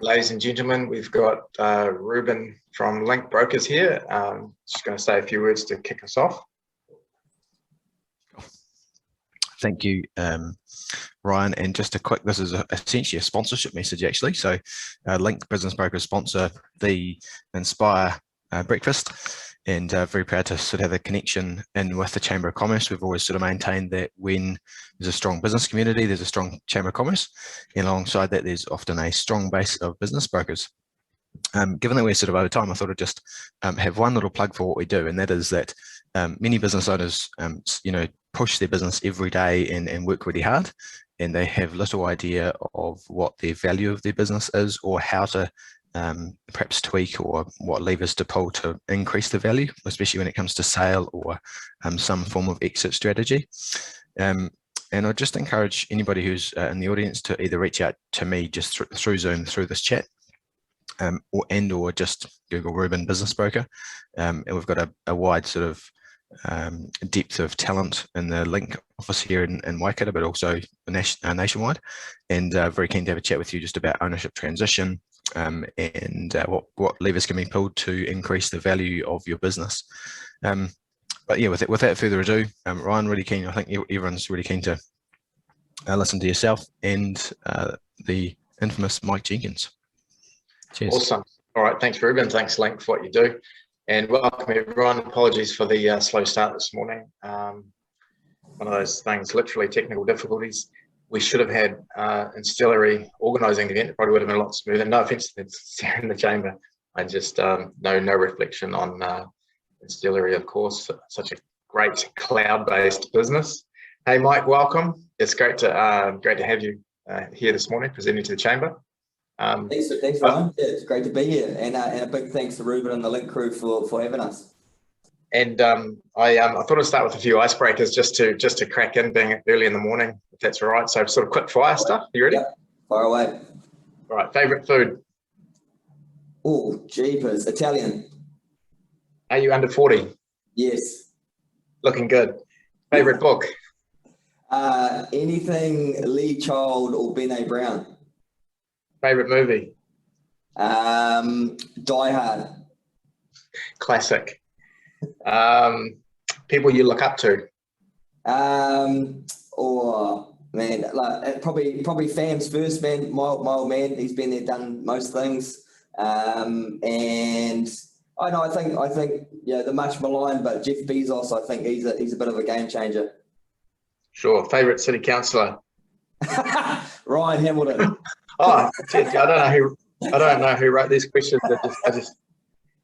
Ladies and gentlemen, we've got Ruben from Link Brokers here. Just going to say a few words to kick us off. Thank you, Ryan. And just a quick, this is essentially a sponsorship message actually. So Link Business Brokers sponsor the Inspire breakfast, and very proud to sort of have a connection in with the Chamber of Commerce. We've always sort of maintained that when there's a strong business community, there's a strong Chamber of Commerce, and alongside that there's often a strong base of business brokers. Given that we're sort of over time, I thought I'd just have one little plug for what we do, and that is that many business owners push their business every day and work really hard, and they have little idea of what the value of their business is, or how to perhaps tweak, or what levers to pull to increase the value, especially when it comes to sale or some form of exit strategy. And I'd just encourage anybody who's in the audience to either reach out to me just through Zoom, through this chat, or just Google Ruben Business Broker. And we've got a wide sort of depth of talent in the Link office here in Waikato, but also nationwide, and very keen to have a chat with you just about ownership transition, and what levers can be pulled to increase the value of your business. But yeah, without further ado, Ryan, really keen, I think everyone's really keen to listen to yourself and the infamous Mike Jenkins. Cheers. Awesome. All right, thanks Ruben, thanks Link for what you do, and welcome everyone. Apologies for the slow start this morning. One of those things, literally technical difficulties. We should have had Instillery organising the event. It probably would have been a lot smoother. No offence to Sarah in the chamber. I just no reflection on Instillery, of course. Such a great cloud-based business. Hey Mike, welcome. It's great to have you here this morning, presenting to the chamber. Thanks Ryan. Yeah, it's great to be here, and a big thanks to Ruben and the Link crew for having us. And I thought I'd start with a few icebreakers just to crack in, being early in the morning, if that's all right. So sort of quick fire stuff. You ready? Yeah, fire away. All right. Favorite food? Oh, jeepers, Italian. Are you under 40? Yes. Looking good. Favorite book? Anything Lee Child or Brené Brown. Favorite movie? Die Hard. Classic. People you look up to? Probably Fam's first man, my old man. He's been there, done most things. And I think the much maligned, but Jeff Bezos, I think he's a bit of a game changer. Sure. Favorite city councillor? Ryan Hamilton. Oh, geez, I don't know who wrote these questions.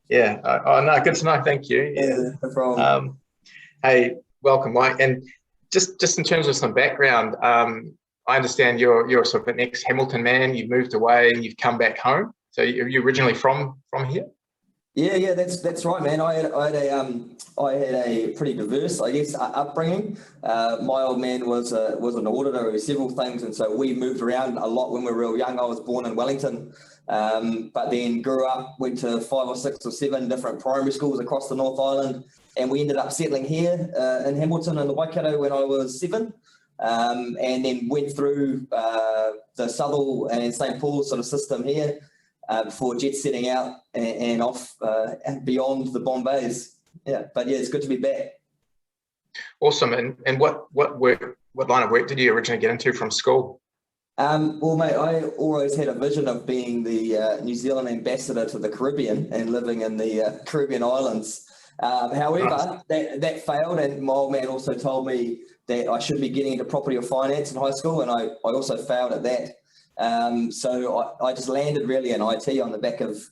Yeah. Oh no, good to know. Thank you. Yeah, no problem. Hey, welcome, Mike. And just in terms of some background, I understand you're sort of an ex-Hamilton man. You've moved away. You've come back home. So you're originally from here? Yeah, that's right, man. I had a pretty diverse, I guess, upbringing. My old man was an auditor of several things, and so we moved around a lot when we were real young. I was born in Wellington, but then grew up, went to 5 or 6 or 7 different primary schools across the North Island, and we ended up settling here in Hamilton in the Waikato when I was 7, and then went through the Southall and St Paul's sort of system here. Before jet setting out and off beyond the Bombays. Yeah, but yeah, it's good to be back. Awesome. And what line of work did you originally get into from school? Well, mate, I always had a vision of being the New Zealand ambassador to the Caribbean and living in the Caribbean islands. However, that failed, and my old man also told me that I should be getting into property or finance in high school, and I also failed at that. So I just landed really in IT on the back of,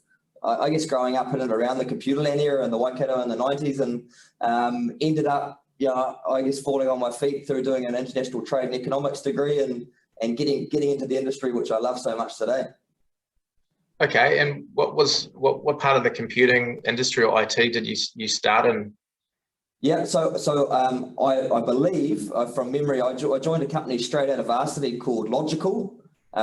I guess, growing up in and around the computer land era in the Waikato in the 90s, and ended up, I guess, falling on my feet through doing an international trade and economics degree and getting into the industry, which I love so much today. Okay, and what part of the computing industry or IT did you start in? Yeah, so I believe, from memory, I joined a company straight out of varsity called Logical,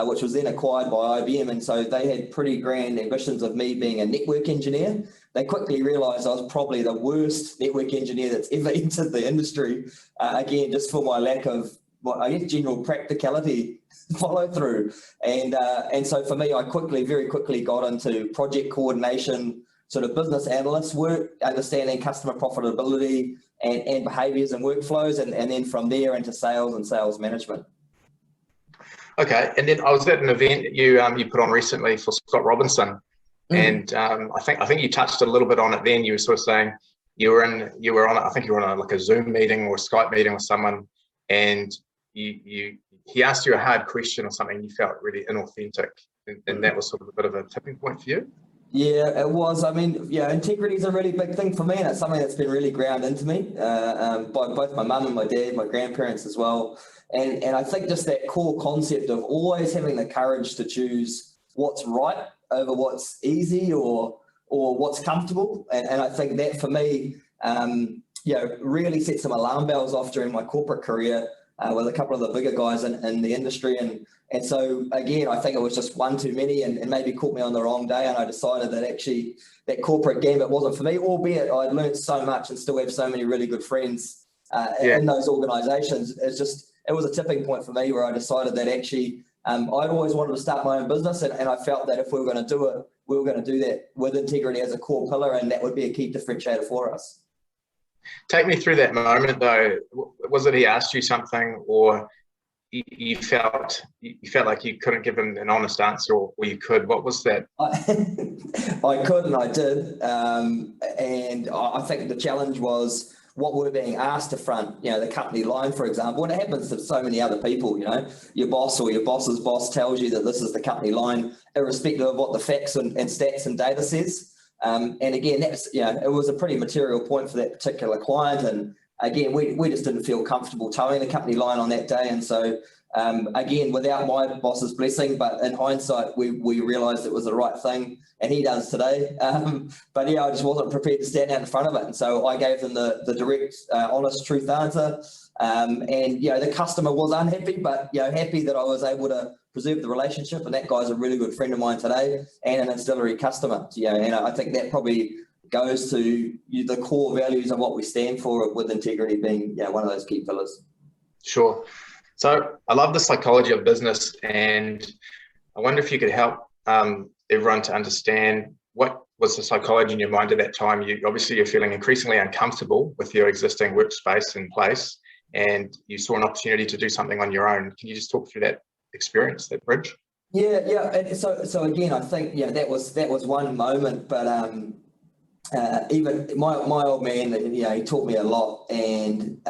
which was then acquired by IBM, and so they had pretty grand ambitions of me being a network engineer. They quickly realised I was probably the worst network engineer that's ever entered the industry, again, just for my lack of I guess, general practicality follow through. And so for me, I very quickly got into project coordination, sort of business analyst work, understanding customer profitability and behaviours and workflows, and then from there into sales and sales management. Okay, and then I was at an event that you put on recently for Scott Robinson, and I think you touched a little bit on it. Then you were sort of saying you were on I think you were on like a Zoom meeting or a Skype meeting with someone, and he asked you a hard question or something. You felt really inauthentic, and that was sort of a bit of a tipping point for you. Yeah, it was. I mean, yeah, integrity is a really big thing for me, and it's something that's been really ground into me by both my mum and my dad, my grandparents as well. And I think just that core concept of always having the courage to choose what's right over what's easy or what's comfortable. And I think that for me, really set some alarm bells off during my corporate career with a couple of the bigger guys in the industry. And so, again, I think it was just one too many and maybe caught me on the wrong day. And I decided that actually that corporate gambit wasn't for me, albeit I'd learned so much and still have so many really good friends in those organisations. It was a tipping point for me where I decided that actually I'd always wanted to start my own business. And I felt that if we were going to do it, we were going to do that with integrity as a core pillar, and that would be a key differentiator for us. Take me through that moment, though. Was it he asked you something, or you felt like you couldn't give him an honest answer, or you could? What was that? I could and I did, and I think the challenge was what we're being asked to front. The company line, for example, and it happens to so many other people. Your boss or your boss's boss tells you that this is the company line, irrespective of what the facts and stats and data says. And again, that's it was a pretty material point for that particular client. And again, we just didn't feel comfortable towing the company line on that day. And so again, without my boss's blessing, but in hindsight, we realised it was the right thing, and he does today. But I just wasn't prepared to stand out in front of it. And so I gave them the direct, honest, truth answer. And the customer was unhappy, but happy that I was able to preserve the relationship. And that guy's a really good friend of mine today, and an Instillery customer. And I think that probably goes to the core values of what we stand for, with integrity being one of those key pillars. Sure. So I love the psychology of business, and I wonder if you could help everyone to understand what was the psychology in your mind at that time. You're feeling increasingly uncomfortable with your existing workspace in place, and you saw an opportunity to do something on your own. Can you just talk through that experience, that bridge? Yeah. And so again, I think that was one moment, but even my old man, he taught me a lot, and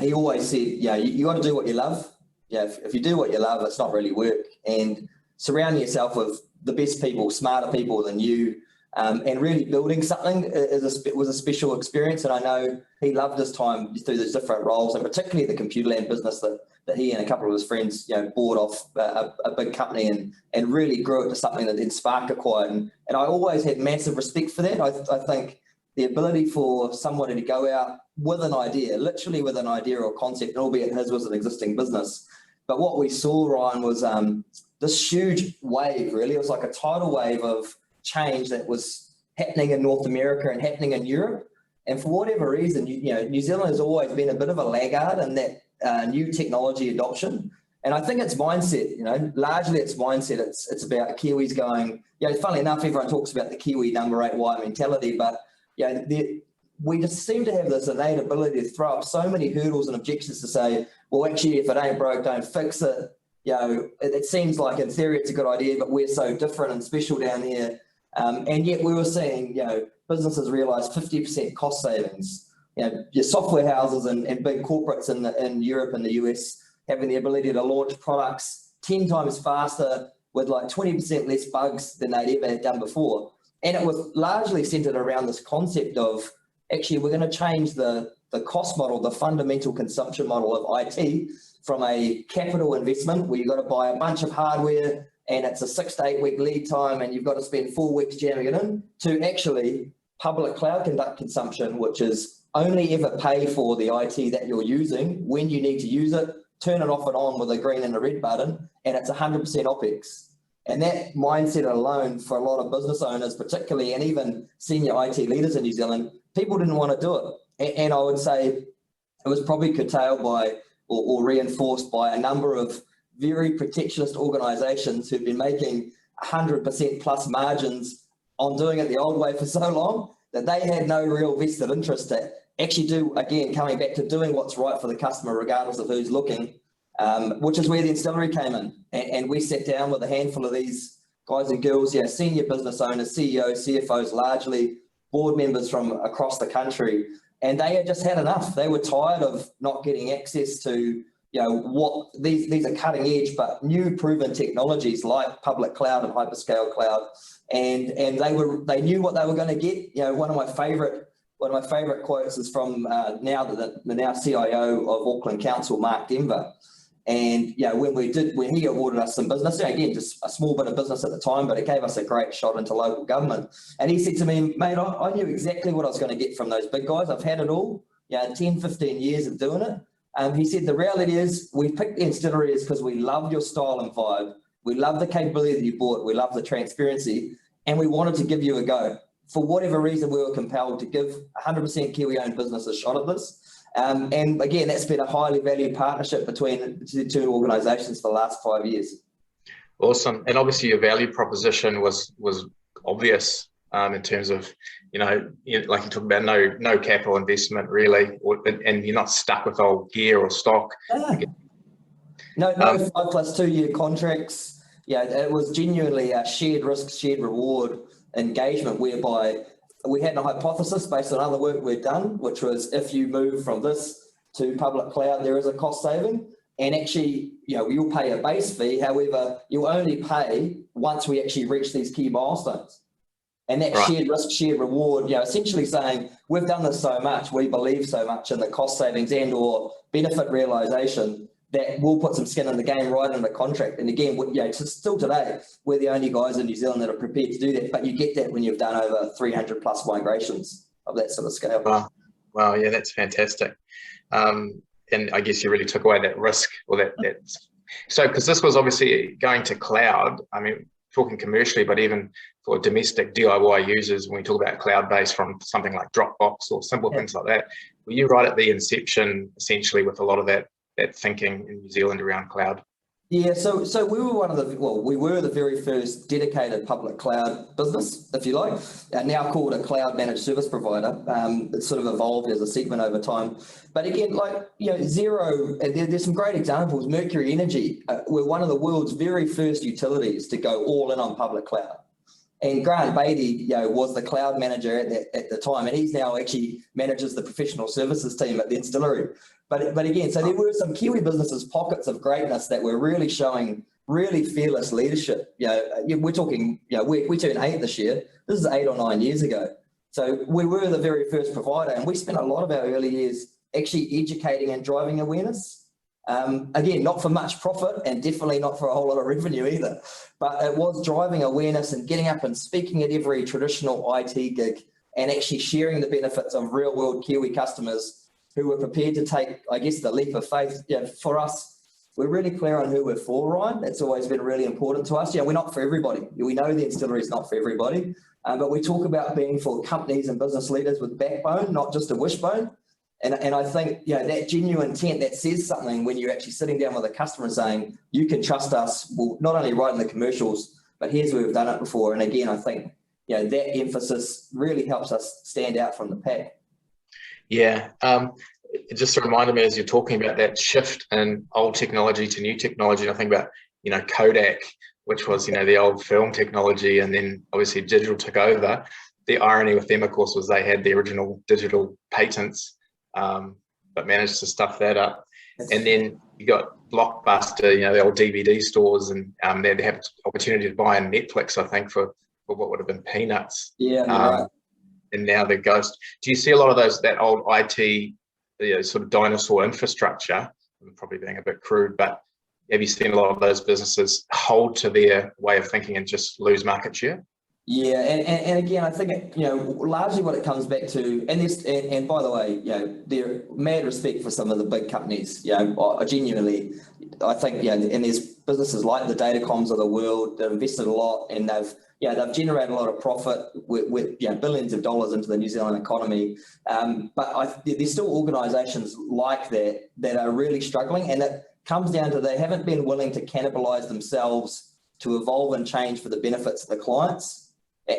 he always said, you got to do what you love. If you do what you love, it's not really work. And surrounding yourself with the best people, smarter people than you, and really building something was a special experience. And I know he loved his time through those different roles, and particularly the Computerland business that he and a couple of his friends bought off a big company and really grew it to something that then Spark acquired. And I always had massive respect for that. I think the ability for someone to go out with an idea, literally with an idea or concept, albeit his was an existing business. But what we saw, Ryan, was this huge wave, really. It was like a tidal wave of change that was happening in North America and happening in Europe. And for whatever reason, New Zealand has always been a bit of a laggard in that new technology adoption. And I think it's mindset, largely it's mindset. It's about Kiwis going, funnily enough, everyone talks about the Kiwi number 8 wire mentality, but we just seem to have this innate ability to throw up so many hurdles and objections to say, well, actually, if it ain't broke, don't fix it. It seems like in theory it's a good idea, but we're so different and special down here. And yet we were seeing, businesses realise 50% cost savings. Your software houses and big corporates in Europe and the US having the ability to launch products 10 times faster with like 20% less bugs than they'd ever done before. And it was largely centered around this concept of, actually, we're going to change the cost model, the fundamental consumption model of IT, from a capital investment where you've got to buy a bunch of hardware and it's a 6 to 8 week lead time and you've got to spend 4 weeks jamming it in, to actually public cloud consumption, which is only ever pay for the IT that you're using when you need to use it, turn it off and on with a green and a red button, and it's 100% OPEX. And that mindset alone, for a lot of business owners particularly, and even senior IT leaders in New Zealand, people didn't want to do it. And I would say it was probably curtailed by or reinforced by a number of very protectionist organisations who've been making 100% plus margins on doing it the old way for so long that they had no real vested interest to actually do, again, coming back to doing what's right for the customer regardless of who's looking, which is where the Instillery came in. And we sat down with a handful of these guys and girls, senior business owners, CEOs, CFOs, largely board members from across the country, and they had just had enough. They were tired of not getting access to, what these are cutting edge but new proven technologies like public cloud and hyperscale cloud, and they knew what they were going to get. One of my favorite quotes is from the now CIO of Auckland Council, Mark Denver. And when he awarded us some business, again, just a small bit of business at the time, but it gave us a great shot into local government. And he said to me, mate, I knew exactly what I was going to get from those big guys. I've had it all, 10, 15 years of doing it. He said, the reality is we picked the Instillery because we love your style and vibe. We love the capability that you brought. We love the transparency, and we wanted to give you a go. For whatever reason, we were compelled to give 100% Kiwi-owned business a shot at this. And again, that's been a highly valued partnership between the two organisations for the last 5 years. Awesome. And obviously your value proposition was obvious in terms of, like you talk about no capital investment really, and you're not stuck with old gear or stock. Yeah. No 5+2 year contracts. It was genuinely a shared risk, shared reward engagement whereby we had a hypothesis based on other work we'd done, which was if you move from this to public cloud, there is a cost saving. And actually, you'll pay a base fee. However, you'll only pay once we actually reach these key milestones. And that shared risk, shared reward, essentially saying we've done this so much, we believe so much in the cost savings and or benefit realisation that we'll put some skin in the game right in the contract. And again, still today, we're the only guys in New Zealand that are prepared to do that. But you get that when you've done over 300 plus migrations of that sort of scale. Wow, yeah, that's fantastic. And I guess you really took away that risk, or so because this was obviously going to cloud. I mean, talking commercially, but even for domestic DIY users, when we talk about cloud-based from something like Dropbox or simple things like that, were you right at the inception, essentially, with a lot of that thinking in New Zealand around cloud? Yeah, so we were the very first dedicated public cloud business, if you like, now called a cloud managed service provider. It's sort of evolved as a segment over time. But again, Xero, there's some great examples. Mercury Energy, we're one of the world's very first utilities to go all in on public cloud. And Grant Beatty, was the cloud manager at the time, and he's now actually manages the professional services team at the Instillery. But again, so there were some Kiwi businesses, pockets of greatness that were really showing really fearless leadership. We're talking, we turned 8 this year. This is 8 or 9 years ago. So we were the very first provider, and we spent a lot of our early years actually educating and driving awareness. Again, not for much profit and definitely not for a whole lot of revenue either, but it was driving awareness and getting up and speaking at every traditional IT gig and actually sharing the benefits of real world Kiwi customers who were prepared to take, I guess, the leap of faith. For us, we're really clear on who we're for, Ryan. That's always been really important to us. We're not for everybody. We know the Instillery is not for everybody, but we talk about being for companies and business leaders with backbone, not just a wishbone. And I think, that genuine intent, that says something when you're actually sitting down with a customer saying, you can trust us, well, not only writing the commercials, but here's where we've done it before. And again, I think, that emphasis really helps us stand out from the pack. Yeah. It just reminded me as you're talking about that shift in old technology to new technology. And I think about, Kodak, which was, the old film technology, and then obviously digital took over. The irony with them, of course, was they had the original digital patents, but managed to stuff that up. And then you got Blockbuster, the old DVD stores, and they have opportunity to buy on Netflix, I think, for what would have been peanuts. Yeah, right. And now they're ghost. Do you see a lot of that old IT, sort of dinosaur infrastructure? I'm probably being a bit crude, but have you seen a lot of those businesses hold to their way of thinking and just lose market share? Yeah, and again, I think largely what it comes back to, and by the way, there mad respect for some of the big companies. Genuinely, I think and there's businesses like the Datacoms of the world that have invested a lot, and they've generated a lot of profit with billions of dollars into the New Zealand economy. But there's still organisations like that are really struggling, and it comes down to they haven't been willing to cannibalise themselves to evolve and change for the benefits of the clients.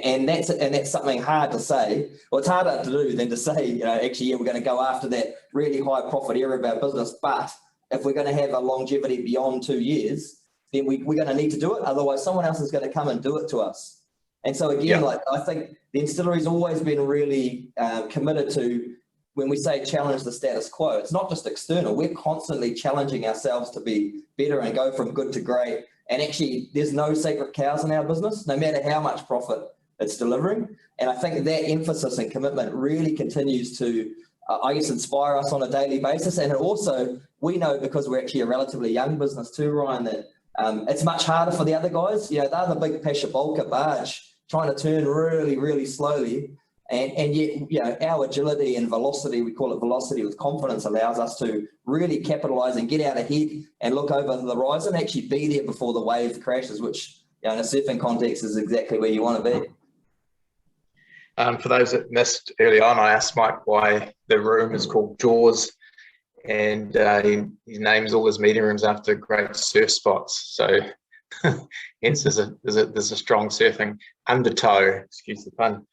And that's something hard to say. Well, it's harder to do than to say, actually, we're going to go after that really high profit area of our business. But if we're going to have a longevity beyond 2 years, then we're going to need to do it. Otherwise, someone else is going to come and do it to us. And so again, I think the Instillery's always been really committed to, when we say challenge the status quo, it's not just external. We're constantly challenging ourselves to be better and go from good to great. And actually, there's no secret cows in our business, no matter how much profit it's delivering. And I think that emphasis and commitment really continues to, inspire us on a daily basis. And it also, we know, because we're actually a relatively young business too, Ryan, that it's much harder for the other guys. They're the big Pesha barge trying to turn really, really slowly. And yet, our agility and velocity, we call it velocity with confidence, allows us to really capitalise and get out ahead and look over the horizon, actually be there before the wave crashes, which in a surfing context is exactly where you want to be. For those that missed early on, I asked Mike why the room is called Jaws, and he names all his meeting rooms after great surf spots. So hence there's a strong surfing undertow, excuse the pun.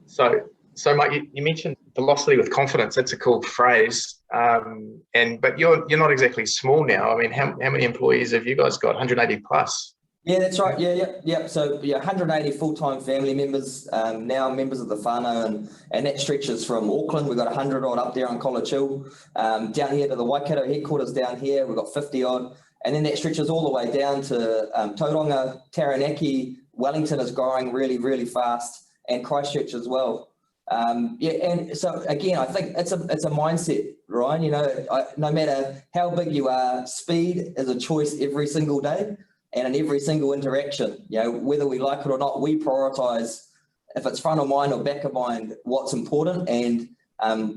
So Mike, you mentioned velocity with confidence. That's a cool phrase. But you're not exactly small now. I mean, how many employees have you guys got? 180 plus. Yeah, that's right. Yeah. So 180 full-time family members, now members of the whānau, and that stretches from Auckland. We've got 100 odd up there on College Hill, down here to the Waikato headquarters down here. We've got 50 odd, and then that stretches all the way down to Tauranga, Taranaki. Wellington is growing really, really fast, and Christchurch as well. And so again, I think it's a mindset, Ryan. No matter how big you are, speed is a choice every single day. And in every single interaction, whether we like it or not, we prioritise, if it's front of mind or back of mind, what's important. And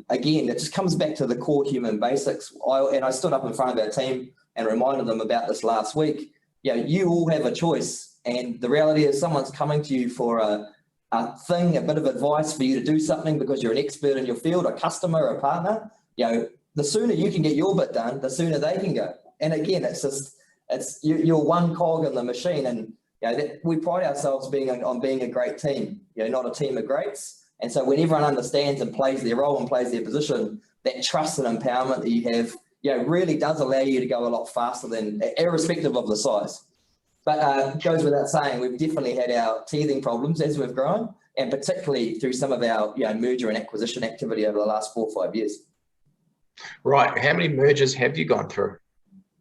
again, it just comes back to the core human basics. I stood up in front of our team and reminded them about this last week. You all have a choice, and the reality is someone's coming to you for a bit of advice for you to do something because you're an expert in your field, a customer, a partner. The sooner you can get your bit done, the sooner they can go. And again, you're one cog in the machine, and we pride ourselves on being a great team, not a team of greats. And so when everyone understands and plays their role and plays their position, that trust and empowerment that you have, really does allow you to go a lot faster than, irrespective of the size. But it goes without saying, we've definitely had our teething problems as we've grown, and particularly through some of our merger and acquisition activity over the last 4 or 5 years. Right. How many mergers have you gone through?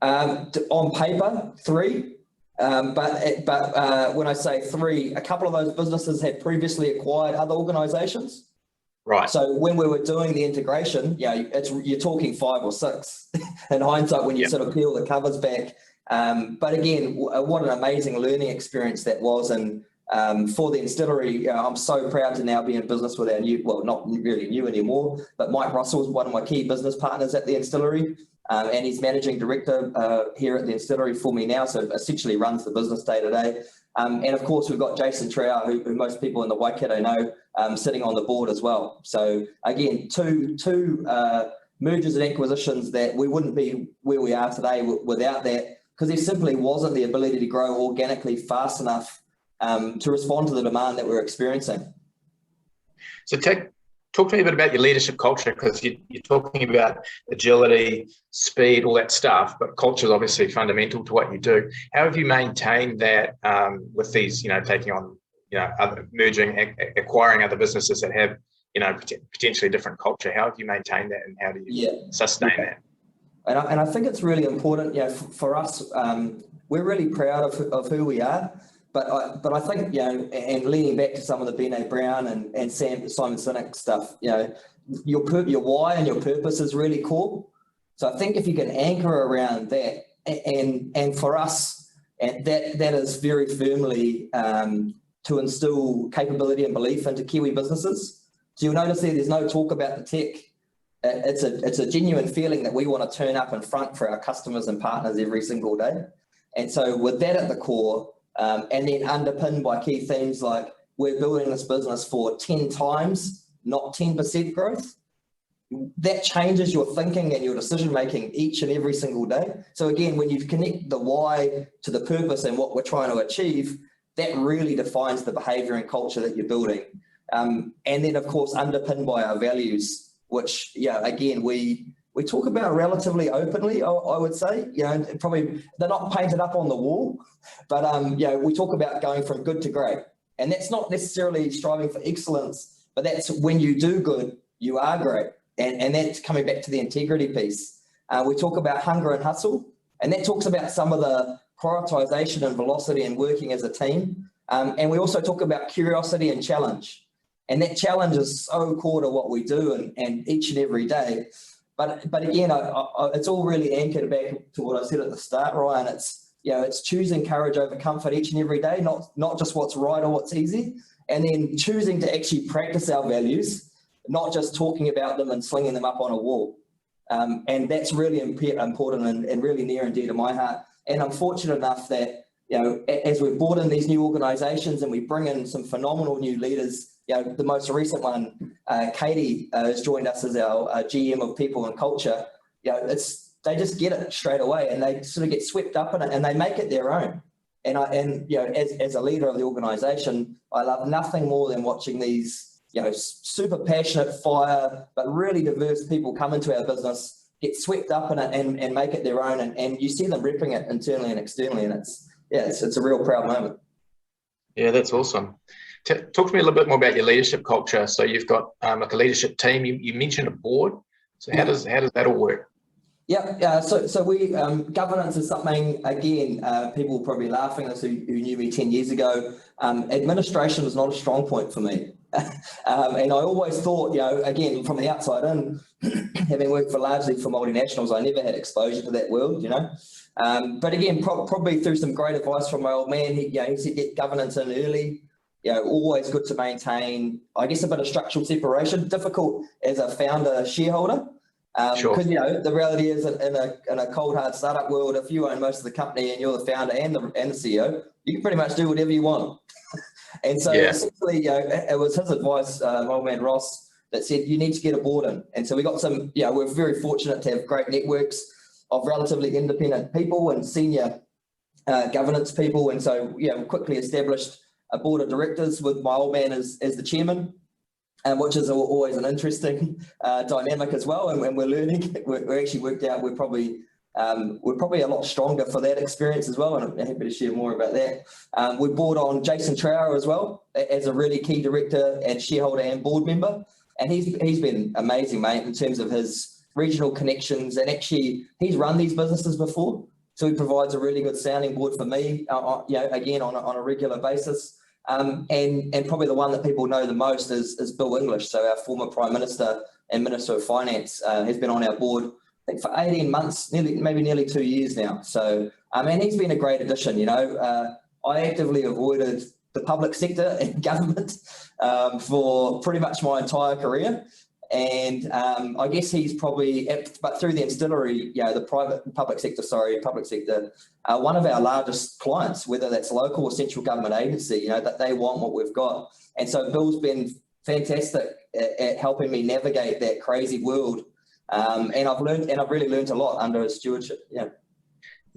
On paper, 3. But when I say 3, a couple of those businesses had previously acquired other organisations. Right. So when we were doing the integration, you're talking 5 or 6 in hindsight when you sort of peel the covers back. But again, what an amazing learning experience that was. And for the Instillery, I'm so proud to now be in business with our new, well, not really new anymore, but Mike Russell is one of my key business partners at the Instillery. And he's managing director here at the Instillery for me now, so essentially runs the business day to day. And of course, we've got Jason Trow, who most people in the Waikato know, sitting on the board as well. So again, two mergers and acquisitions that we wouldn't be where we are today without that, because there simply wasn't the ability to grow organically fast enough to respond to the demand that we're experiencing. So talk to me a bit about your leadership culture, because you're talking about agility, speed, all that stuff, but culture is obviously fundamental to what you do. How have you maintained that with these, taking on, acquiring other businesses that have, potentially different culture? How have you maintained that, and how do you sustain that? And I think it's really important, for us, we're really proud of who we are. But I think, and leaning back to some of the Bene Brown and Simon Sinek stuff, your why and your purpose is really core. So I think if you can anchor around that, and for us, and that is very firmly to instill capability and belief into Kiwi businesses. So you'll notice there's no talk about the tech. It's a genuine feeling that we want to turn up in front for our customers and partners every single day. And so with that at the core, and then underpinned by key themes like we're building this business for 10 times, not 10% growth, that changes your thinking and your decision making each and every single day. So again, when you connect the why to the purpose and what we're trying to achieve, that really defines the behavior and culture that you're building. And then of course, underpinned by our values, which, again, we talk about relatively openly, I would say, probably they're not painted up on the wall, but, we talk about going from good to great. And that's not necessarily striving for excellence, but that's when you do good, you are great. And that's coming back to the integrity piece. We talk about hunger and hustle, and that talks about some of the prioritization and velocity and working as a team. And we also talk about curiosity and challenge. And that challenge is so core to what we do and each and every day. But again, it's all really anchored back to what I said at the start, Ryan. It's choosing courage over comfort each and every day, not just what's right or what's easy, and then choosing to actually practice our values, not just talking about them and slinging them up on a wall. And that's really important and really near and dear to my heart. And I'm fortunate enough that, as we've brought in these new organizations and we bring in some phenomenal new leaders, the most recent one, Katie, has joined us as our GM of People and Culture. They just get it straight away and they sort of get swept up in it and they make it their own. And as a leader of the organization, I love nothing more than watching these, super passionate, fire, but really diverse people come into our business, get swept up in it and make it their own. And you see them repping it internally and externally. And it's a real proud moment. Yeah, that's awesome. Talk to me a little bit more about your leadership culture. So you've got like a leadership team. You mentioned a board. So how does that all work? Yeah. So we governance is something, again, people will probably laughing at us who knew me 10 years ago. Administration was not a strong point for me. And I always thought, again, from the outside in, having worked largely for multinationals, I never had exposure to that world, But again, probably through some great advice from my old man, he said get governance in early. Always good to maintain, I guess, a bit of structural separation. Difficult as a founder shareholder. Sure. Because the reality is in a cold hard startup world, if you own most of the company and you're the founder and the CEO, you can pretty much do whatever you want. And so essentially, it was his advice, my old man Ross, that said you need to get a board in. And so we got some. We're very fortunate to have great networks of relatively independent people and senior governance people. And so we quickly established a board of directors with my old man as the chairman. Which is always an interesting dynamic as well, and we're learning. We're actually worked out we're probably a lot stronger for that experience as well, and I'm happy to share more about that. We brought on Jason Trower as well as a really key director and shareholder and board member, and he's been amazing, mate, in terms of his regional connections, and actually he's run these businesses before, so he provides a really good sounding board for me, again on a regular basis. And probably the one that people know the most is Bill English. So our former Prime Minister and Minister of Finance has been on our board, I think, for 18 months, nearly 2 years now. So, and he's been a great addition. I actively avoided the public sector and government for pretty much my entire career. And I guess he's probably, but through the Instillery, the public sector, one of our largest clients, whether that's local or central government agency, that they want what we've got. And so Bill's been fantastic at helping me navigate that crazy world. And I've really learned a lot under his stewardship.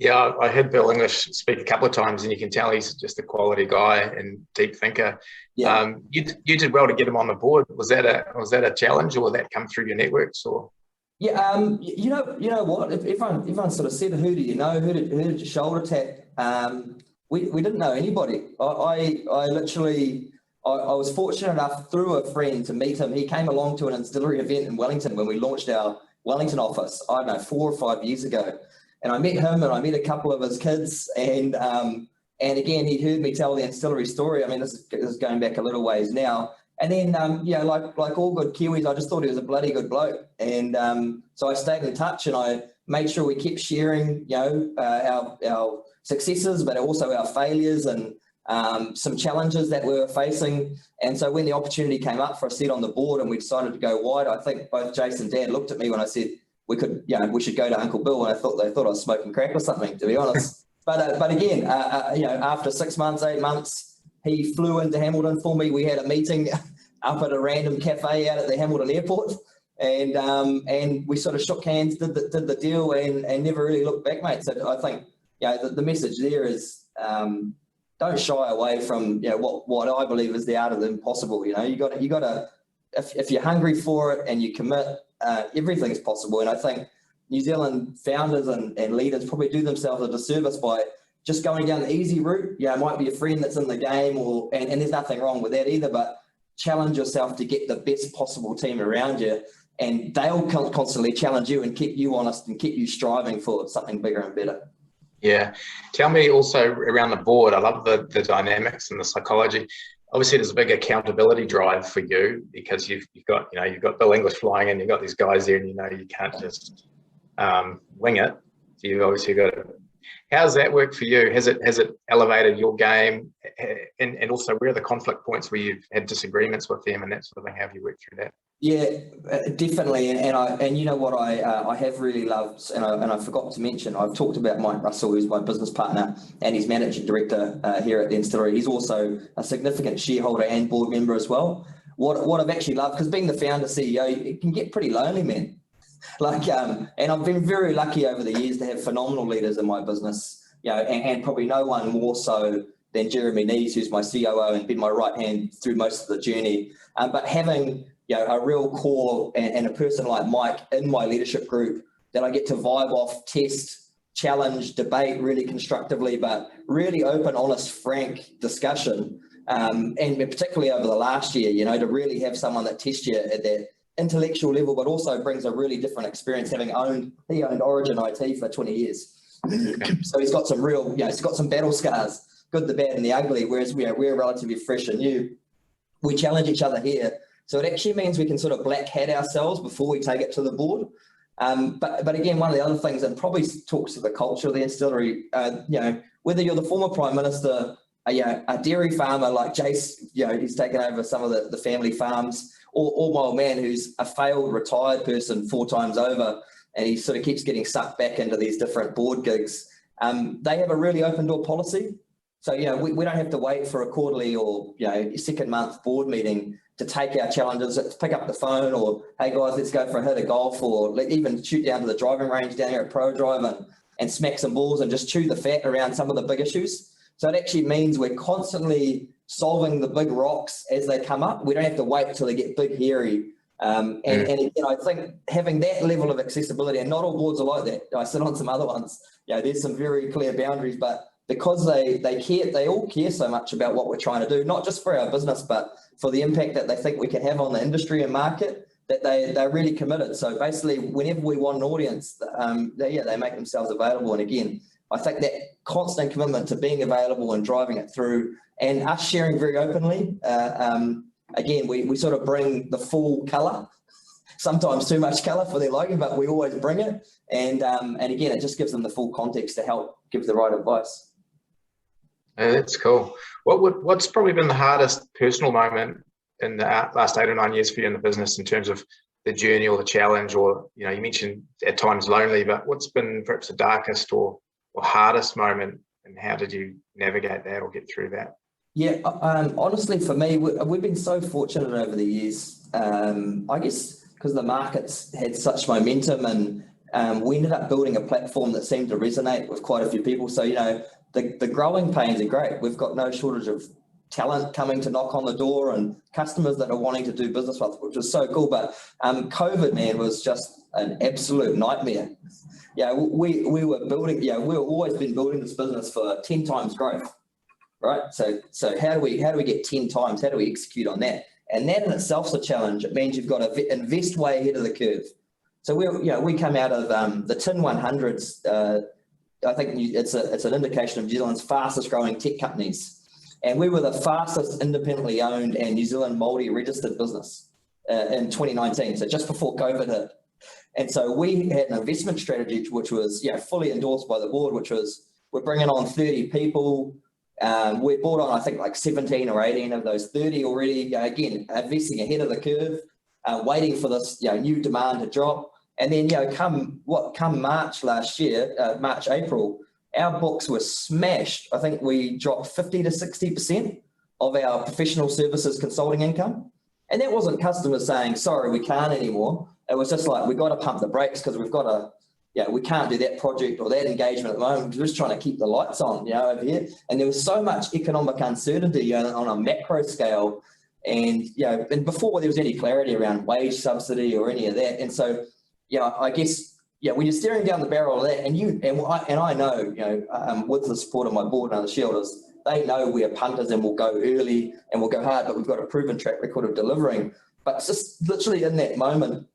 Yeah, I heard Bill English speak a couple of times, and you can tell he's just a quality guy and deep thinker. Yeah. You did well to get him on the board. Was that a challenge, or did that come through your networks, or? Yeah, you know what? If everyone sort of said, "Who do you know? Who did you shoulder tap?" We didn't know anybody. I was fortunate enough through a friend to meet him. He came along to an Instillery event in Wellington when we launched our Wellington office. I don't know, 4 or 5 years ago. And I met him, and I met a couple of his kids, and again, he heard me tell the Instillery story. I mean, this is going back a little ways now. And then, like all good Kiwis, I just thought he was a bloody good bloke. And so I stayed in touch, and I made sure we kept sharing, our successes, but also our failures. And some challenges that we were facing. And so when the opportunity came up for a seat on the board and we decided to go wide, I think both Jason and Dan looked at me when I said we should go to Uncle Bill, and they thought I was smoking crack or something, to be honest. But again, after 6 months, 8 months, he flew into Hamilton for me. We had a meeting up at a random cafe out at the Hamilton airport, and we sort of shook hands, did the deal, and never really looked back, mate. So I think the message there is don't shy away from what I believe is the art of the impossible. You got to if you're hungry for it and you commit, everything's possible. And I think New Zealand founders and leaders probably do themselves a disservice by just going down the easy route. It might be a friend that's in the game, and there's nothing wrong with that either, but challenge yourself to get the best possible team around you, and they'll constantly challenge you and keep you honest and keep you striving for something bigger and better. Yeah. Tell me also around the board, I love the dynamics and the psychology. Obviously, there's a big accountability drive for you because you've got Bill English flying in, you've got these guys there, and you can't just wing it. So you've obviously got to. How's that work for you? Has it elevated your game? And also, where are the conflict points where you've had disagreements with them and that sort of thing? How have you worked through that? Yeah, definitely. And you know what I have really loved, and I forgot to mention, I've talked about Mike Russell, who's my business partner and he's managing director here at the Instillery. He's also a significant shareholder and board member as well. What I've actually loved, because being the founder CEO, it can get pretty lonely, man. And I've been very lucky over the years to have phenomenal leaders in my business, and probably no one more so than Jeremy Nees, who's my COO and been my right hand through most of the journey. But having a real core and a person like Mike in my leadership group that I get to vibe off, test, challenge, debate really constructively, but really open, honest, frank discussion. And particularly over the last year, to really have someone that tests you at that intellectual level, but also brings a really different experience, having he owned Origin IT for 20 years. So he's got some real, he's got some battle scars, good, the bad and the ugly, whereas we're relatively fresh and new. We challenge each other here. So it actually means we can sort of black hat ourselves before we take it to the board. But again, one of the other things that probably talks to the culture of the Instillery, whether you're the former Prime Minister, a dairy farmer like Jace, he's taken over some of the family farms, or my old man who's a failed retired person 4 times over, and he sort of keeps getting sucked back into these different board gigs. They have a really open door policy. So, we don't have to wait for a quarterly or, second month board meeting to take our challenges, to pick up the phone or, hey guys, let's go for a hit of golf, or even shoot down to the driving range down here at Pro Drive and smack some balls and just chew the fat around some of the big issues. So it actually means we're constantly solving the big rocks as they come up. We don't have to wait until they get big, hairy. And again, I think having that level of accessibility, and not all boards are like that. I sit on some other ones. There's some very clear boundaries, but because they all care so much about what we're trying to do, not just for our business, but for the impact that they think we can have on the industry and market, that they're really committed. So basically, whenever we want an audience, they make themselves available. And again, I think that constant commitment to being available and driving it through, and us sharing very openly, again, we sort of bring the full colour, sometimes too much colour for their liking, but we always bring it. And again, it just gives them the full context to help give the right advice. Yeah, that's cool. What's probably been the hardest personal moment in the last 8 or 9 years for you in the business in terms of the journey or the challenge, or, you mentioned at times lonely, but what's been perhaps the darkest or hardest moment, and how did you navigate that or get through that? Yeah, honestly, for me, we've been so fortunate over the years, I guess because the market's had such momentum, and we ended up building a platform that seemed to resonate with quite a few people. So, the growing pains are great. We've got no shortage of talent coming to knock on the door and customers that are wanting to do business with, which was so cool. But COVID, man, was just an absolute nightmare. We were building, we've always been building this business for 10 times growth, right? So how do we get 10 times? How do we execute on that? And that in itself is a challenge. It means you've got to invest way ahead of the curve. So we come out of the TIN 100s. I think it's an indication of New Zealand's fastest growing tech companies. And we were the fastest independently owned and New Zealand Maori registered business in 2019, so just before COVID hit. And so we had an investment strategy which was fully endorsed by the board, which was we're bringing on 30 people, We bought on, I think, like 17 or 18 of those 30 already, again, investing ahead of the curve, waiting for this new demand to drop. And then, come March last year, March, April, our books were smashed. I think we dropped 50 to 60% of our professional services consulting income. And that wasn't customers saying, sorry, we can't anymore. It was just like, we got to pump the brakes because we've got to, we can't do that project or that engagement at the moment. We're just trying to keep the lights on, over here. And there was so much economic uncertainty on a macro scale. And, and before there was any clarity around wage subsidy or any of that. And so, I guess, when you're staring down the barrel of that, and I know, with the support of my board and other shareholders, they know we are punters and we'll go early and we'll go hard, but we've got a proven track record of delivering. But just literally in that moment,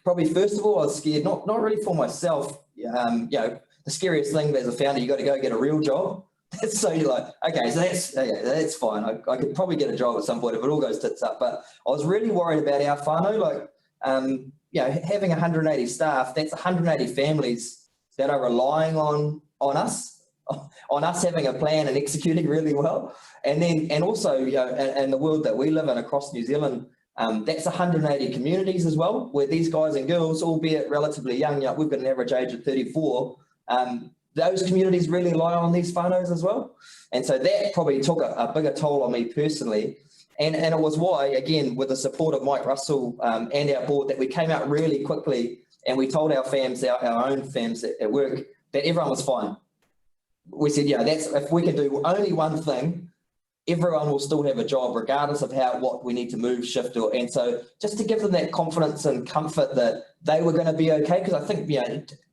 probably first of all, I was scared, not really for myself. The scariest thing as a founder, you got to go get a real job. So you're like, okay, so that's fine. I could probably get a job at some point if it all goes tits up. But I was really worried about our whānau, having 180 staff, that's 180 families that are relying on us having a plan and executing really well. And also, in the world that we live in across New Zealand, that's 180 communities as well, where these guys and girls, albeit relatively young, we've got an average age of 34, those communities really rely on these whānaus as well. And so that probably took a bigger toll on me personally. And it was why, again, with the support of Mike Russell and our board, that we came out really quickly and we told our FAMs, our own FAMs at work, that everyone was fine. We said, that's, if we can do only one thing, everyone will still have a job, regardless of what we need to move, shift, and so just to give them that confidence and comfort that they were going to be okay, because I think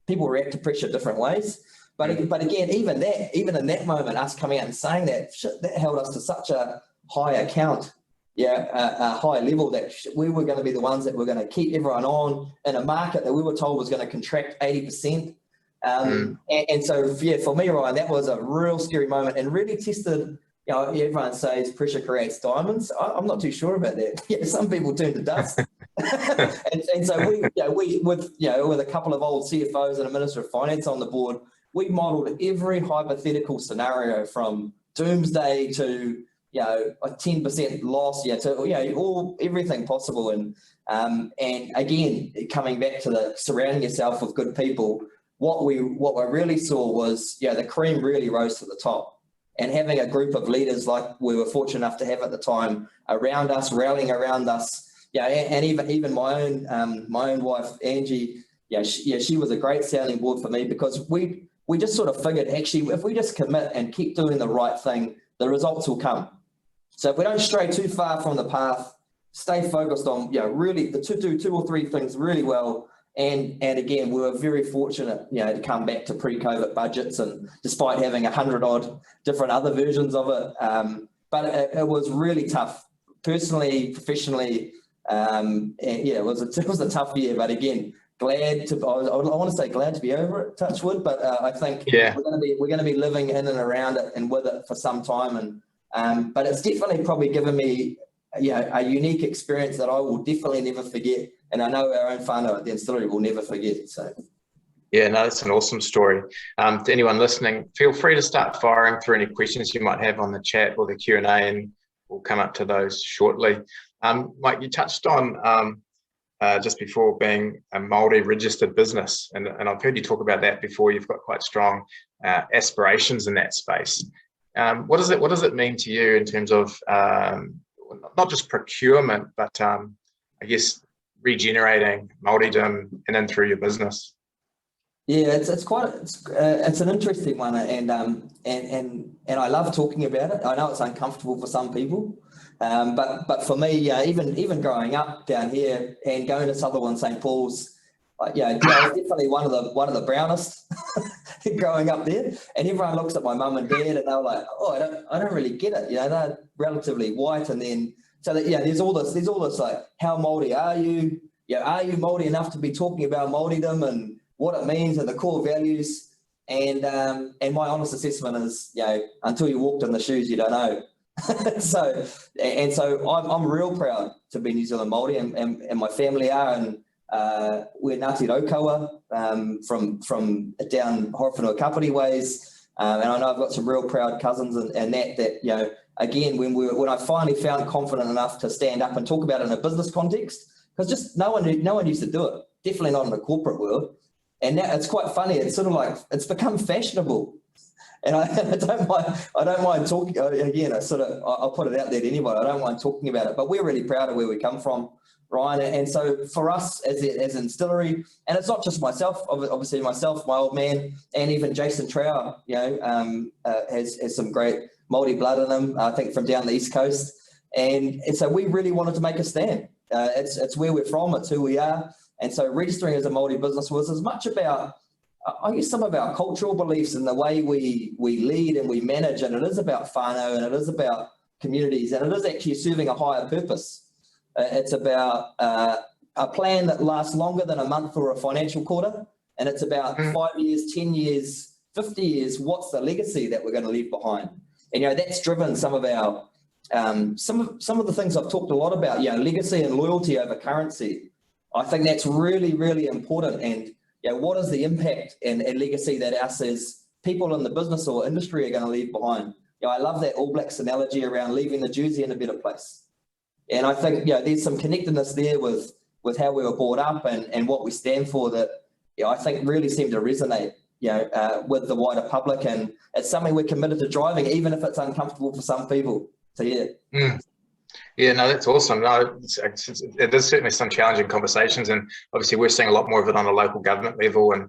people react to pressure different ways. But again, even in that moment, us coming out and saying that held us to such a high account, a high level, that we were going to be the ones that were going to keep everyone on in a market that we were told was going to contract 80%. And so, for me, Ryan, that was a real scary moment and really tested. Everyone says pressure creates diamonds. I'm not too sure about that. Some people turn to dust. and so we with a couple of old CFOs and a Minister of Finance on the board, we modelled every hypothetical scenario from doomsday to a 10% loss, to everything possible. And again, coming back to the surrounding yourself with good people, what we really saw was the cream really rose to the top. And having a group of leaders like we were fortunate enough to have at the time around us, rallying around us, and even my own wife Angie, she was a great sounding board for me, because we just sort of figured, actually, if we just commit and keep doing the right thing, the results will come. So if we don't stray too far from the path, stay focused on really to do 2 or 3 things really well. And again, we were very fortunate, to come back to pre-COVID budgets, and despite having 100 odd different other versions of it, but it was really tough, personally, professionally. It was a tough year. But again, I want to say glad to be over it, touch wood. But I think we're going to be living in and around it and with it for some time. And but it's definitely probably given me a unique experience that I will definitely never forget. And I know our own whānau at the Instillery will never forget. So, that's an awesome story. To anyone listening, feel free to start firing through any questions you might have on the chat or the Q&A, and we'll come up to those shortly. Mike, you touched on just before being a Maori registered business, and I've heard you talk about that before. You've got quite strong aspirations in that space. What does it mean to you in terms of not just procurement, but I guess regenerating Māoridom and then through your business? It's an interesting one, and I love talking about it. I know it's uncomfortable for some people, but for me, even growing up down here and going to Sutherland St Paul's, I was definitely one of the brownest growing up there. And everyone looks at my mum and dad and they're like, oh, I don't really get it. They're relatively white, and then so that there's all this like, how Māori are you? Are you Māori enough to be talking about Māoridom and what it means and the core values? And my honest assessment is, until you walked in the shoes, you don't know. so I'm real proud to be New Zealand Māori, and my family are, and we're Ngāti Raukawa from down Horowhenua Kapiti ways. And I know I've got some real proud cousins and that, you know, again, when I finally found confident enough to stand up and talk about it in a business context, because just no one used to do it, definitely not in the corporate world. And now it's quite funny. It's sort of like, it's become fashionable. And I don't mind talking, again, I'll put it out there to anybody. I don't mind talking about it, but we're really proud of where we come from, Ryan. And so for us as Instillery, and it's not just myself, obviously myself, my old man, and even Jason Trower, you know, has some great Maori blood in him, I think from down the East Coast. And so we really wanted to make a stand. It's where we're from, it's who we are. And so registering as a Maori business was as much about, I guess, some of our cultural beliefs and the way we lead and we manage, and it is about whānau, and it is about communities, and it is actually serving a higher purpose. It's about a plan that lasts longer than a month or a financial quarter, and it's about 5 years, 10 years, 50 years, what's the legacy that we're going to leave behind? And, you know, that's driven some of our, some of the things I've talked a lot about, you know, legacy and loyalty over currency. I think that's really, really important. And, you know, what is the impact and legacy that us as people in the business or industry are going to leave behind? You know, I love that All Blacks analogy around leaving the jersey in a better place. And I think, you know, there's some connectedness there with how we were brought up and what we stand for that, you know, I think really seem to resonate, you know, with the wider public. And it's something we're committed to driving, even if it's uncomfortable for some people. So, yeah. Yeah, no, that's awesome. No, it is certainly some challenging conversations, and obviously we're seeing a lot more of it on a local government level, and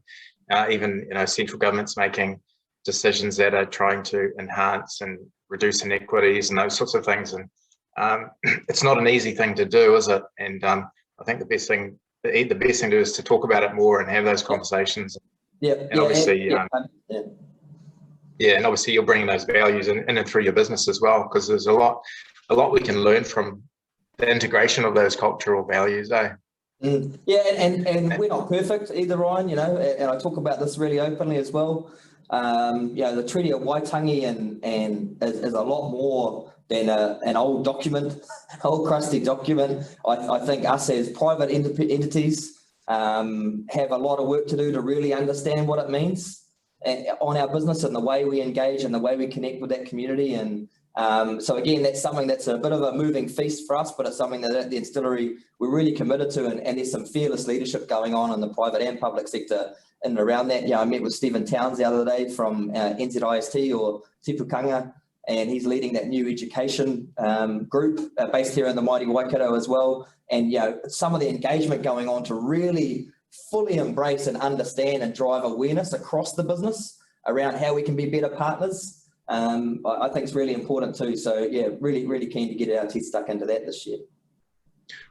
even, you know, central governments making decisions that are trying to enhance and reduce inequities and those sorts of things. And it's not an easy thing to do, is it? And I think the best thing to do is to talk about it more and have those conversations. Yeah, and obviously, and obviously you're bringing those values in and through your business as well, because there's a lot we can learn from the integration of those cultural values, eh? Yeah, and we're not perfect either, Ryan, you know, and I talk about this really openly as well. You know, the Treaty of Waitangi and is a lot more than an old document, old crusty document. I think us as private entities have a lot of work to do to really understand what it means on our business and the way we engage and the way we connect with that community. And so again, that's something that's a bit of a moving feast for us, but it's something that at the Instillery we're really committed to, and there's some fearless leadership going on in the private and public sector in and around that. Yeah, I met with Stephen Towns the other day from NZIST or Tipukanga, and he's leading that new education group based here in the mighty Waikato as well. And, you know, some of the engagement going on to really fully embrace and understand and drive awareness across the business around how we can be better partners. I think it's really important too. So yeah, really keen to get our teeth stuck into that this year.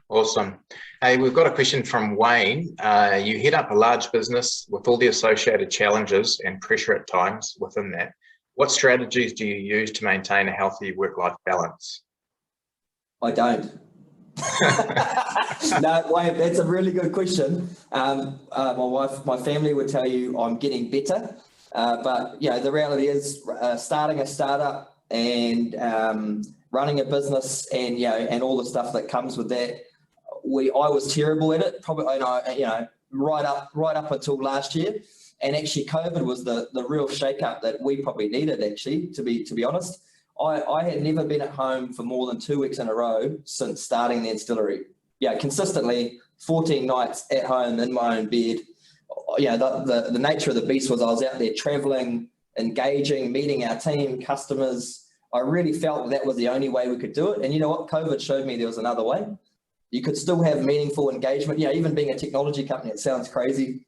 Awesome. Hey, we've got a question from Wayne. You head up a large business with all the associated challenges and pressure at times within that. What strategies do you use to maintain a healthy work-life balance? I don't. No, Wayne, that's a really good question. My family would tell you I'm getting better. But, you know, the reality is starting a startup and running a business and, you know, and all the stuff that comes with that, I was terrible at it, probably, you know, right up until last year. And actually COVID was the real shake-up that we probably needed, actually, to be honest. I had never been at home for more than 2 weeks in a row since starting the Instillery. Yeah, consistently 14 nights at home in my own bed. Yeah, the nature of the beast was I was out there traveling, engaging, meeting our team, customers. I really felt that was the only way we could do it. And you know what? COVID showed me there was another way. You could still have meaningful engagement. You know, even being a technology company, it sounds crazy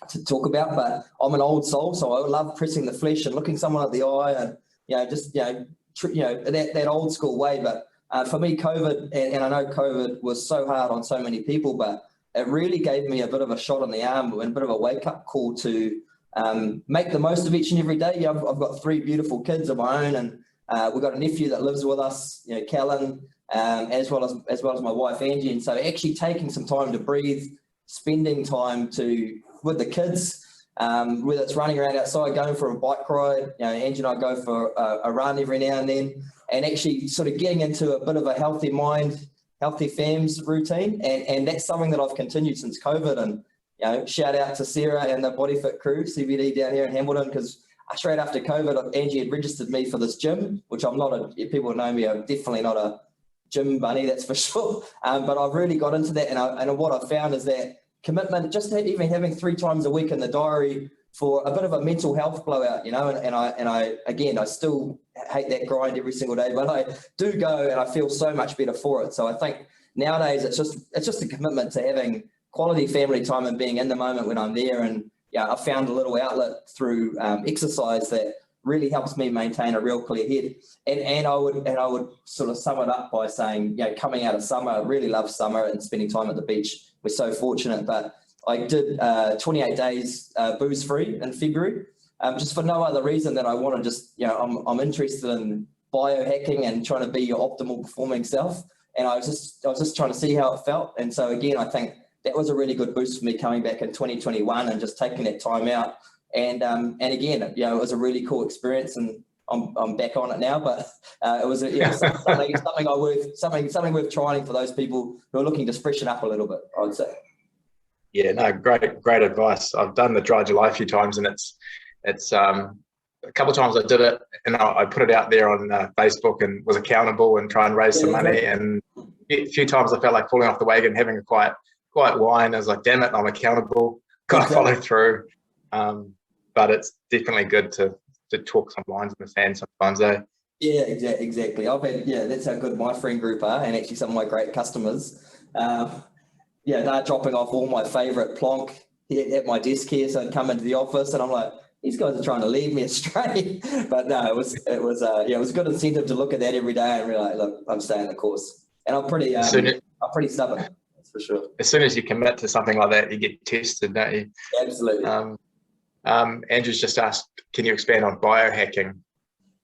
to talk about, but I'm an old soul, so I love pressing the flesh and looking someone at the eye and, you know, just, that old school way. But for me, COVID, and I know COVID was so hard on so many people, but it really gave me a bit of a shot on the arm and a bit of a wake-up call to make the most of each and every day. I've got 3 beautiful kids of my own, and we've got a nephew that lives with us, you know, Callan, as well as my wife Angie. And so actually taking some time to breathe, spending time with the kids, whether it's running around outside, going for a bike ride. You know, Angie and I go for a run every now and then, and actually sort of getting into a bit of a healthy mind, healthy FAMS routine, and that's something that I've continued since COVID. And, you know, shout out to Sarah and the Body Fit crew, CBD down here in Hamilton, because straight after COVID, Angie had registered me for this gym, which I'm not people know me, I'm definitely not a gym bunny, that's for sure. But I've really got into that, and what I've found is that commitment, just even having 3 times a week in the diary for a bit of a mental health blowout, and I still hate that grind every single day, but I do go and I feel so much better for it. So I think nowadays it's just a commitment to having quality family time and being in the moment when I'm there. And I found a little outlet through exercise that really helps me maintain a real clear head. And I would sort of sum it up by saying, coming out of summer, I really love summer and spending time at the beach. We're so fortunate, but I did 28 days booze free in February, just for no other reason than I want to just, I'm interested in biohacking and trying to be your optimal performing self. And I was just trying to see how it felt. And so again, I think that was a really good boost for me coming back in 2021 and just taking that time out. And again, it was a really cool experience, and I'm back on it now. But it was something worth trying for those people who are looking to freshen up a little bit, I would say. Yeah, no, great advice. I've done the Dry July a few times, and it's a couple of times I did it, and I put it out there on Facebook and was accountable and try and raise some money. And a few times I felt like falling off the wagon, having a quiet wine. I was like, damn it, I'm accountable. Got to follow through. But it's definitely good to talk some lines in the sand sometimes, eh? Yeah, exactly. I've had, that's how good my friend group are, and actually some of my great customers. They're dropping off all my favourite plonk at my desk here, so I'd come into the office and I'm like, these guys are trying to lead me astray. But no, it was a good incentive to look at that every day and realize, look, I'm staying the course. And I'm pretty stubborn, that's for sure. As soon as you commit to something like that, you get tested, don't you? Absolutely. Andrew's just asked, can you expand on biohacking?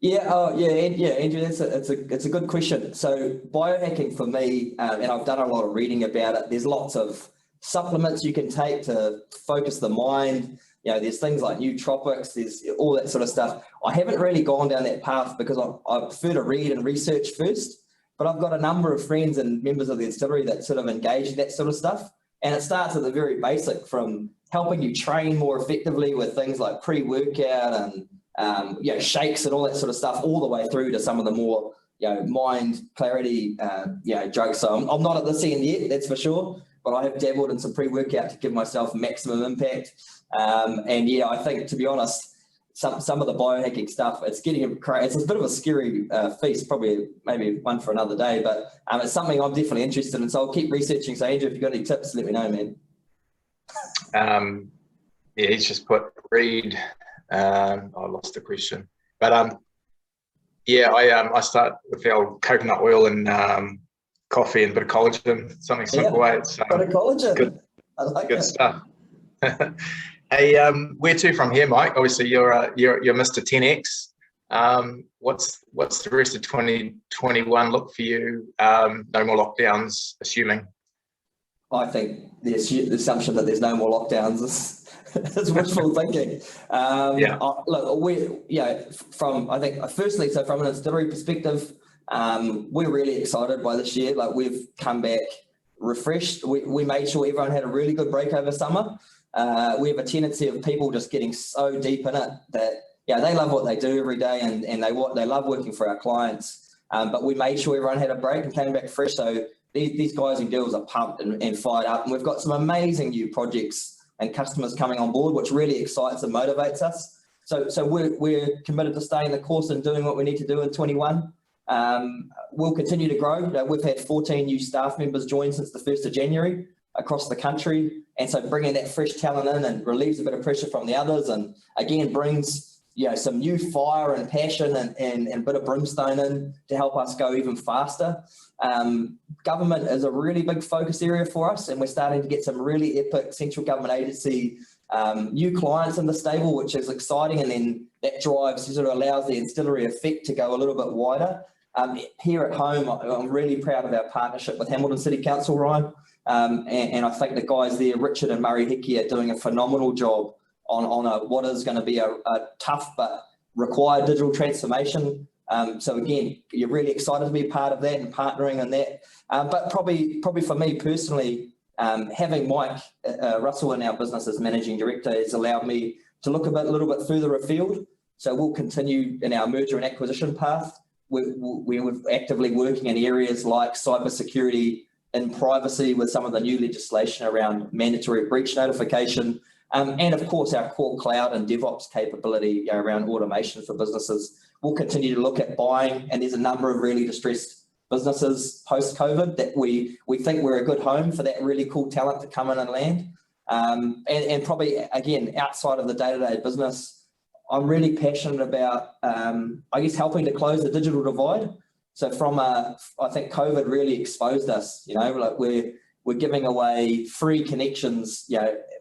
Andrew, it's a good question. So biohacking for me, and I've done a lot of reading about it. There's lots of supplements you can take to focus the mind. There's things like nootropics, there's all that sort of stuff. I haven't really gone down that path because I prefer to read and research first, but I've got a number of friends and members of the Instillery that sort of engage in that sort of stuff. And it starts at the very basic, from helping you train more effectively with things like pre-workout and shakes and all that sort of stuff, all the way through to some of the more mind clarity drugs. So I'm not at this end yet, that's for sure, but I have dabbled in some pre-workout to give myself maximum impact. I think, to be honest, some of the biohacking stuff, it's getting crazy. It's a bit of a scary feast, probably maybe one for another day, but it's something I'm definitely interested in. So I'll keep researching. So Andrew, if you've got any tips, let me know, man. He's just put read. I lost the question, but I start with the old coconut oil and coffee and a bit of collagen, something simple. It's bit of collagen. Good, I like good it. stuff. Hey, where to from here, Mike? Obviously, you're Mr. 10X. What's the rest of 2021 look for you? No more lockdowns, assuming. I think the assumption that there's no more lockdowns is wishful thinking. Firstly, so from an Instillery perspective, we're really excited by this year. Like, we've come back refreshed. We made sure everyone had a really good break over summer. We have a tendency of people just getting so deep in it that they love what they do every day, and they love working for our clients. But we made sure everyone had a break and came back fresh. So these guys and girls are pumped and fired up, and we've got some amazing new projects and customers coming on board, which really excites and motivates us. So we're committed to staying the course and doing what we need to do in 21. We'll continue to grow. We've had 14 new staff members join since the 1st of January across the country. And so bringing that fresh talent in and relieves a bit of pressure from the others, and again brings some new fire and passion and a bit of brimstone in to help us go even faster. Government is a really big focus area for us, and we're starting to get some really epic central government agency new clients in the stable, which is exciting, and then that drives, sort of allows the Instillery effect to go a little bit wider. Here at home, I'm really proud of our partnership with Hamilton City Council, Ryan, and I think the guys there, Richard and Murray Hickey, are doing a phenomenal job on what is going to be a tough but required digital transformation. So again, you're really excited to be part of that and partnering on that. But probably for me personally, having Mike Russell in our business as managing director has allowed me to look a little bit further afield. So we'll continue in our merger and acquisition path. We're actively working in areas like cybersecurity and privacy with some of the new legislation around mandatory breach notification. And of course, our core cloud and DevOps capability around automation for businesses. We'll continue to look at buying, and there's a number of really distressed businesses post-COVID that we think we're a good home for that really cool talent to come in and land. And probably, again, outside of the day-to-day business, I'm really passionate about, I guess, helping to close the digital divide. So I think COVID really exposed us, like we're giving away free connections,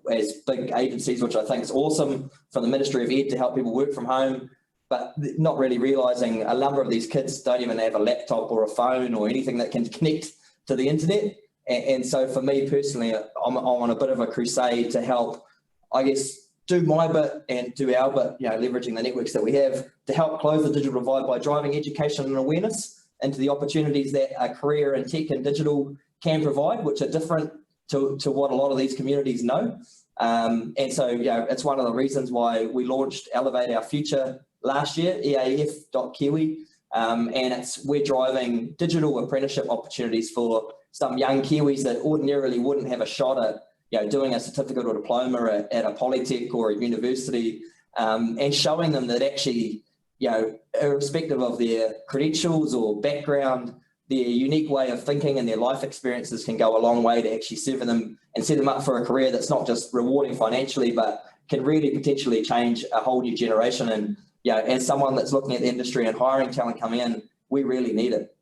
as big agencies, which I think is awesome, from the Ministry of Ed to help people work from home, but not really realising a number of these kids don't even have a laptop or a phone or anything that can connect to the internet. And so for me personally, I'm on a bit of a crusade to help, I guess, do my bit and do our bit, leveraging the networks that we have to help close the digital divide by driving education and awareness into the opportunities that a career in tech and digital can provide, which are different to what a lot of these communities know. And so, it's one of the reasons why we launched Elevate Our Future last year, eaf.kiwi, and we're driving digital apprenticeship opportunities for some young Kiwis that ordinarily wouldn't have a shot at doing a certificate or diploma at a polytech or a university, and showing them that actually, irrespective of their credentials or background, their unique way of thinking and their life experiences can go a long way to actually serve them and set them up for a career that's not just rewarding financially, but can really potentially change a whole new generation. And as someone that's looking at the industry and hiring talent come in, we really need it.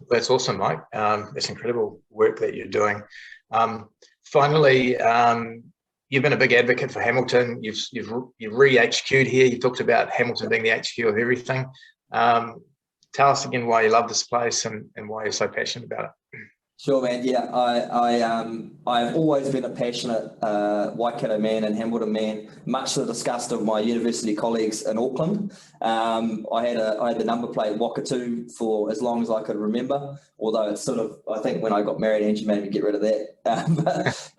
That's awesome, Mike. It's incredible work that you're doing. Finally, you've been a big advocate for Hamilton. You've re-HQ'd here. You talked about Hamilton being the HQ of everything. Tell us again why you love this place and why you're so passionate about it. Sure, man. Yeah, I've always been a passionate Waikato man and Hamilton man, much to the disgust of my university colleagues in Auckland. I had the number plate Wakatu for as long as I could remember, although it's sort of, I think when I got married, Angie made me get rid of that.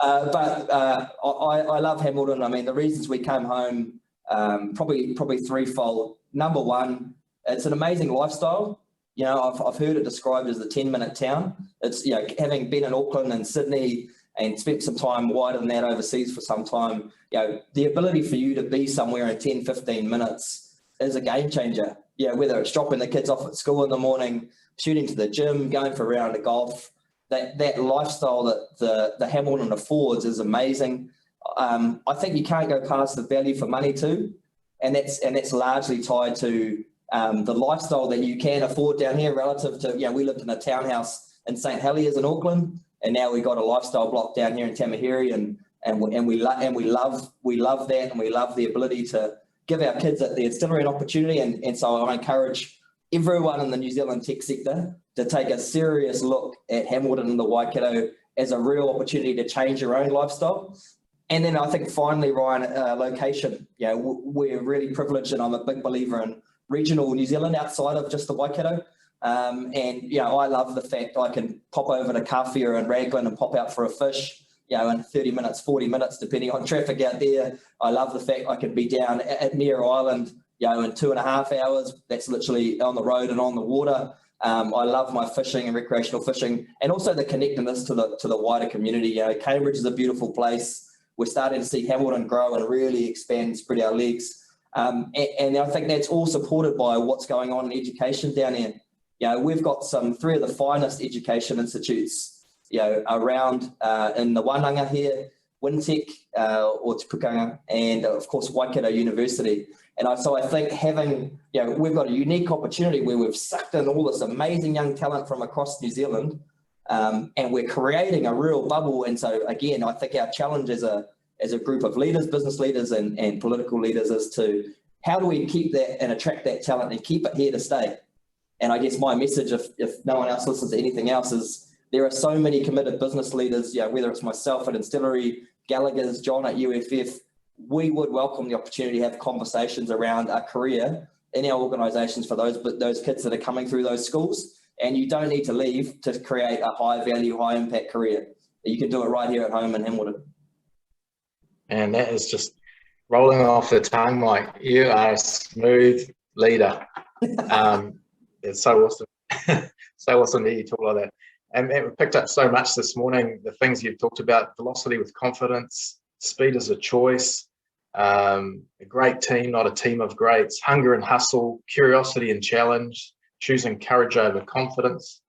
I love Hamilton. I mean, the reasons we came home, probably threefold. Number one, it's an amazing lifestyle. I've heard it described as the 10-minute town. It's, having been in Auckland and Sydney and spent some time wider than that overseas for some time, the ability for you to be somewhere in 10, 15 minutes is a game changer. Whether it's dropping the kids off at school in the morning, shooting to the gym, going for a round of golf, that lifestyle that the Hamilton affords is amazing. I think you can't go past the value for money too, and that's largely tied to the lifestyle that you can afford down here relative to, we lived in a townhouse in St Heliers in Auckland, and now we've got a lifestyle block down here in Tamahiri, and we love that, and we love the ability to give our kids at the Instillery an opportunity, and so I encourage everyone in the New Zealand tech sector to take a serious look at Hamilton and the Waikato as a real opportunity to change your own lifestyle. And then I think finally, Ryan, location. We're really privileged, and I'm a big believer in regional New Zealand outside of just the Waikato. I love the fact I can pop over to Kawhia and Raglan and pop out for a fish, in 30 minutes, 40 minutes, depending on traffic out there. I love the fact I can be down at Near Island, in 2.5 hours. That's literally on the road and on the water. I love my fishing and recreational fishing, and also the connectedness to the wider community. Cambridge is a beautiful place. We're starting to see Hamilton grow and really expand, spread our legs. And I think that's all supported by what's going on in education down here. We've got three of the finest education institutes, around in the Wānanga here, Wintec, or Te Pukanga, and of course Waikato University. And so I think we've got a unique opportunity where we've sucked in all this amazing young talent from across New Zealand, and we're creating a real bubble. And so again, I think our challenge as a group of leaders, business leaders and political leaders, is to how do we keep that and attract that talent and keep it here to stay. And I guess my message, if no one else listens to anything else, is there are so many committed business leaders, whether it's myself at Instillery, Gallagher's, John at UFF, we would welcome the opportunity to have conversations around a career in our organisations for those kids that are coming through those schools. And you don't need to leave to create a high value, high impact career. You can do it right here at home in Hamilton. And that is just rolling off the tongue, Mike. You are a smooth leader. It's so awesome. So awesome to hear you talk like that. And we picked up so much this morning, the things you've talked about: velocity with confidence, speed as a choice, a great team, not a team of greats, hunger and hustle, curiosity and challenge, choosing courage over confidence,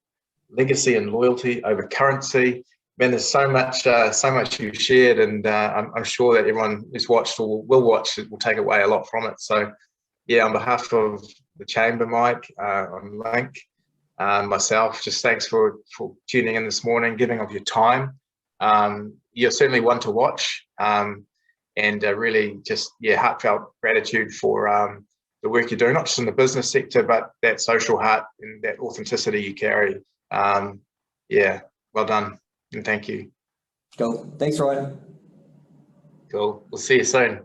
legacy and loyalty over currency. Man, there's so much you've shared, and I'm sure that everyone who's watched or will watch it will take away a lot from it. So, yeah, on behalf of the Chamber, Mike, on Link, myself, just thanks for tuning in this morning, giving of your time. You're certainly one to watch, and really just, heartfelt gratitude for the work you're doing, not just in the business sector, but that social heart and that authenticity you carry. Well done, and thank you. Cool. Thanks, Ryan. Cool. We'll see you soon.